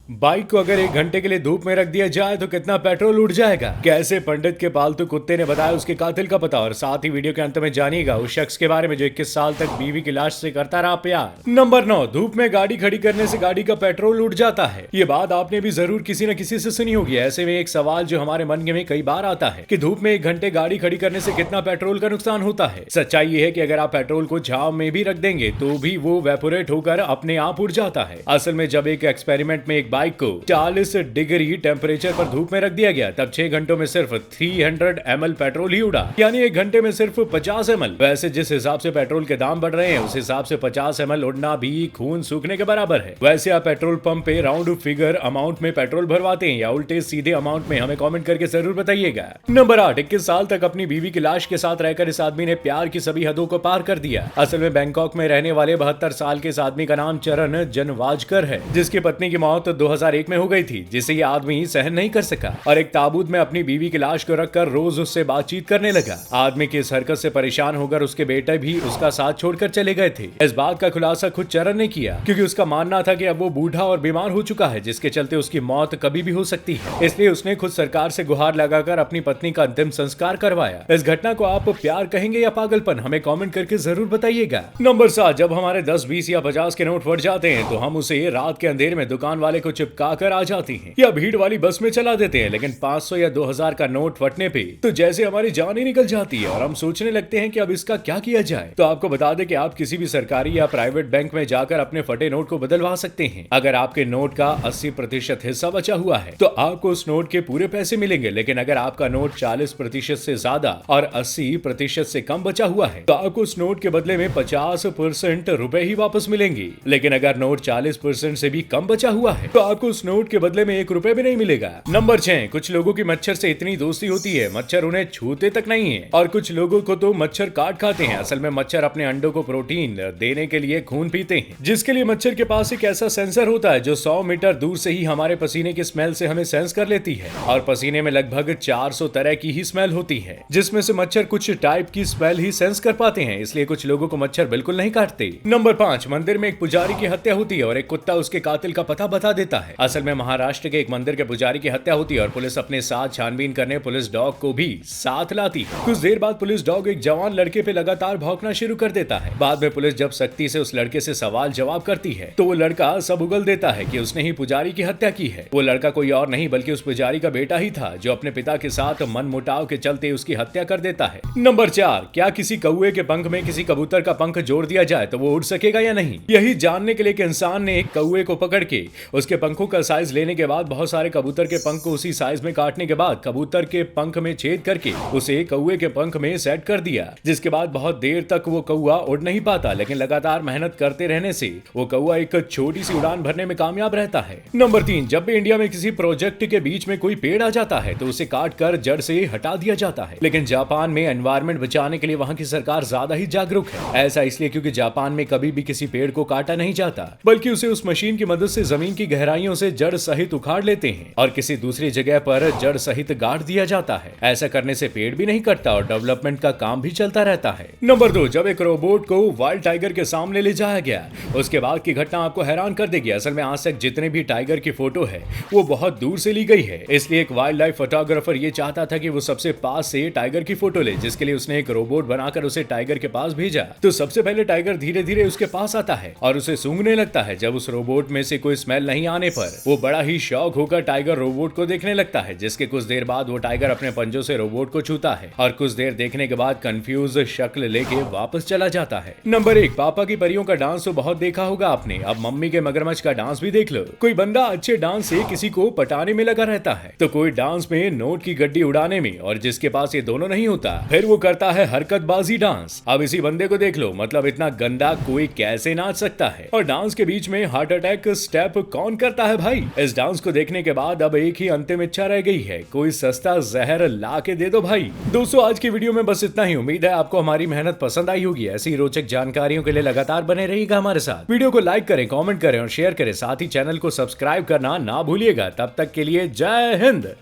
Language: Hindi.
बाइक को अगर 1 घंटे के लिए धूप में रख दिया जाए तो कितना पेट्रोल उड़ जाएगा? कैसे पंडित के पालतू कुत्ते ने बताया उसके कातिल का पता, और साथ ही वीडियो के अंत में जानिएगा उस शख्स के बारे में जो 21 साल तक बीवी की लाश से करता रहा प्यार। नंबर 9, धूप में गाड़ी खड़ी करने से गाड़ी का पेट्रोल उड़ जाता है। ये बात आपने भी जरूर किसी न किसी से सुनी होगी। ऐसे में एक सवाल जो हमारे मन में कई बार आता है कि धूप में 1 घंटे गाड़ी खड़ी करने से कितना पेट्रोल का नुकसान होता है। सच्चाई ये है कि अगर आप पेट्रोल को छांव में भी रख देंगे तो भी वो वेपोरेट होकर अपने आप उड़ जाता है। असल में जब एक एक्सपेरिमेंट में एक बाइक को 40 डिग्री टेम्परेचर पर धूप में रख दिया गया तब 6 घंटों में सिर्फ 300 ml पेट्रोल ही उड़ा, यानी 1 घंटे में सिर्फ 50 ml। वैसे जिस हिसाब से पेट्रोल के दाम बढ़ रहे हैं उस हिसाब से 50 ml उड़ना भी खून सूखने के बराबर है। वैसे आप पेट्रोल पंप पे राउंड फिगर अमाउंट में पेट्रोल भरवाते हैं या उल्टे सीधे अमाउंट में? हमें कमेंट करके जरूर बताइएगा। नंबर 8, 21 साल तक अपनी बीवी की लाश के साथ रहकर इस आदमी ने प्यार की सभी हदों को पार कर दिया। असल में बैंकॉक में रहने वाले 72 साल के इस आदमी का नाम चरण जनवाजकर है, जिसकी पत्नी की मौत 2001 में हो गई थी, जिसे ये आदमी सहन नहीं कर सका और एक ताबूत में अपनी बीवी की लाश को रखकर रोज उससे बातचीत करने लगा। आदमी की इस हरकत से परेशान होकर उसके बेटे भी उसका साथ छोड़कर चले गए थे। इस बात का खुलासा खुद चरण ने किया, क्योंकि उसका मानना था कि अब वो बूढ़ा और बीमार हो चुका है, जिसके चलते उसकी मौत कभी भी हो सकती है। इसलिए उसने खुद सरकार से गुहार लगाकर अपनी पत्नी का अंतिम संस्कार करवाया। इस घटना को आप प्यार कहेंगे या पागलपन? हमें कमेंट करके जरूर बताइएगा। नंबर 7, जब हमारे 10, 20 या 50 के नोट फट जाते हैं तो हम उसे रात के अंधेरे में दुकान वाले को चिपका कर आ जाते हैं या भीड़ वाली बस में चला देते हैं। लेकिन 500 या 2000 का नोट फटने पे तो जैसे हमारी जान ही निकल जाती है और हम सोचने लगते हैं कि अब इसका क्या किया जाए। तो आपको बता दें कि आप किसी भी सरकारी या प्राइवेट बैंक में जाकर अपने फटे नोट को बदलवा सकते हैं। अगर आपके नोट का 80% हिस्सा बचा हुआ है तो आपको उस नोट के पूरे पैसे मिलेंगे। लेकिन अगर आपका नोट 40% से ज्यादा और 80% से कम बचा हुआ है तो आपको उस नोट के बदले में 50% रुपए ही वापस मिलेंगे। लेकिन अगर नोट 40% से भी कम बचा हुआ है तो आपको उस नोट के बदले में 1 रुपए भी नहीं मिलेगा। नंबर 6, कुछ लोगों की मच्छर से इतनी दोस्ती होती है मच्छर उन्हें छूते तक नहीं है, और कुछ लोगों को तो मच्छर काट खाते हैं। असल में मच्छर अपने अंडों को प्रोटीन देने के लिए खून पीते हैं, जिसके लिए मच्छर के पास एक ऐसा सेंसर होता है जो 100 मीटर दूर से ही हमारे पसीने की स्मेल से हमें सेंस कर लेती है। और पसीने में लगभग 400 तरह की ही स्मेल होती है, जिसमें से मच्छर कुछ टाइप की स्मेल ही सेंस कर पाते हैं। इसलिए कुछ लोगों को मच्छर बिल्कुल नहीं काटते। नंबर 5, मंदिर में एक पुजारी की हत्या होती है और एक कुत्ता उसके कातिल का पता बता देता है। असल में महाराष्ट्र के एक मंदिर के पुजारी की हत्या होती है और पुलिस अपने साथ छानबीन करने पुलिस डॉग को भी साथ लाती है। कुछ देर बाद पुलिस डॉग एक जवान लड़के पे लगातार भौंकना शुरू कर देता है। बाद में पुलिस जब सख्ती से उस लड़के से सवाल जवाब करती है तो वो लड़का सब उगल देता है कि उसने ही पुजारी की हत्या की है। वो लड़का कोई और नहीं बल्कि उस पुजारी का बेटा ही था, जो अपने पिता के साथ मनमुटाव के चलते उसकी हत्या कर देता है। नंबर 4, क्या किसी कौवे के पंख में किसी कबूतर का पंख जोड़ दिया जाए तो वो उड़ सकेगा या नहीं? यही जानने के लिए कि इंसान ने एक कौवे को पकड़ के उसके पंखों का साइज लेने के बाद बहुत सारे कबूतर के पंख को उसी साइज में काटने के बाद कबूतर के पंख में छेद करके उसे कौवे के पंख में सेट कर दिया, जिसके बाद बहुत देर तक वो कौवा उड़ नहीं पाता। लेकिन लगातार मेहनत करते रहने से वो कौवा एक छोटी सी उड़ान भरने में कामयाब रहता है। नंबर 3, जब भी इंडिया में किसी प्रोजेक्ट के बीच में कोई पेड़ आ जाता है तो उसे काट कर जड़ से हटा दिया जाता है। लेकिन जापान में एनवायरमेंट बचाने के लिए वहां की सरकार ज्यादा ही जागरूक है। ऐसा इसलिए क्योंकि जापान में कभी भी किसी पेड़ को काटा नहीं जाता, बल्कि उसे उस मशीन की मदद से जमीन की गहराइयों से जड़ सहित उखाड़ लेते हैं और किसी दूसरी जगह पर जड़ सहित गाड़ दिया जाता है। ऐसा करने से पेड़ भी नहीं कटता और डेवलपमेंट का काम भी चलता रहता है। नंबर 2, जब एक रोबोट को वाइल्ड टाइगर के सामने ले जाया गया उसके बाद की घटना आपको हैरान कर देगी। असल में आज तक जितने भी टाइगर की फोटो है वो बहुत दूर से ली गई है, इसलिए एक वाइल्ड लाइफ फोटोग्राफर ये चाहता था कि वो सबसे पास से टाइगर की फोटो ले, जिसके लिए उसने एक रोबोट बनाकर उसे टाइगर के पास भेजा। तो सबसे पहले टाइगर धीरे धीरे उसके पास आता है और उसे सूंघने लगता है। जब उस रोबोट में से कोई स्मेल नहीं आने पर वो बड़ा ही शौक होकर टाइगर रोबोट को देखने लगता है, जिसके कुछ देर बाद वो टाइगर अपने पंजों से रोबोट को छूता है और कुछ देर देखने के बाद कंफ्यूज शक्ल लेके वापस चला जाता है। नंबर 1, पापा की परियों का डांस तो बहुत देखा होगा आपने, अब मम्मी के मगरमच्छ का डांस भी देख लो। कोई बंदा अच्छे डांस से किसी को पटाने में लगा रहता है तो कोई डांस में नोट की गड्डी उड़ाने में, और जिसके पास ये दोनों नहीं होता फिर वो करता है हरकतबाजी डांस। अब इसी बंदे को देख लो, मतलब इतना गंदा कोई कैसे नाच सकता है? और डांस के बीच में हार्ट अटैक स्टेप कौन करता है भाई? इस डांस को देखने के बाद अब एक ही अंतिम इच्छा रह गई है, कोई सस्ता जहर ला के दे दो भाई। दोस्तों, आज की वीडियो में बस इतना ही। उम्मीद है आपको हमारी मेहनत पसंद आई होगी। ऐसी रोचक जानकारियों के लिए लगातार बने रहिएगा हमारे साथ। वीडियो को लाइक करें, कमेंट करें और शेयर करें। साथ ही चैनल को सब्सक्राइब करना ना भूलिएगा। तब तक के लिए जय हिंद।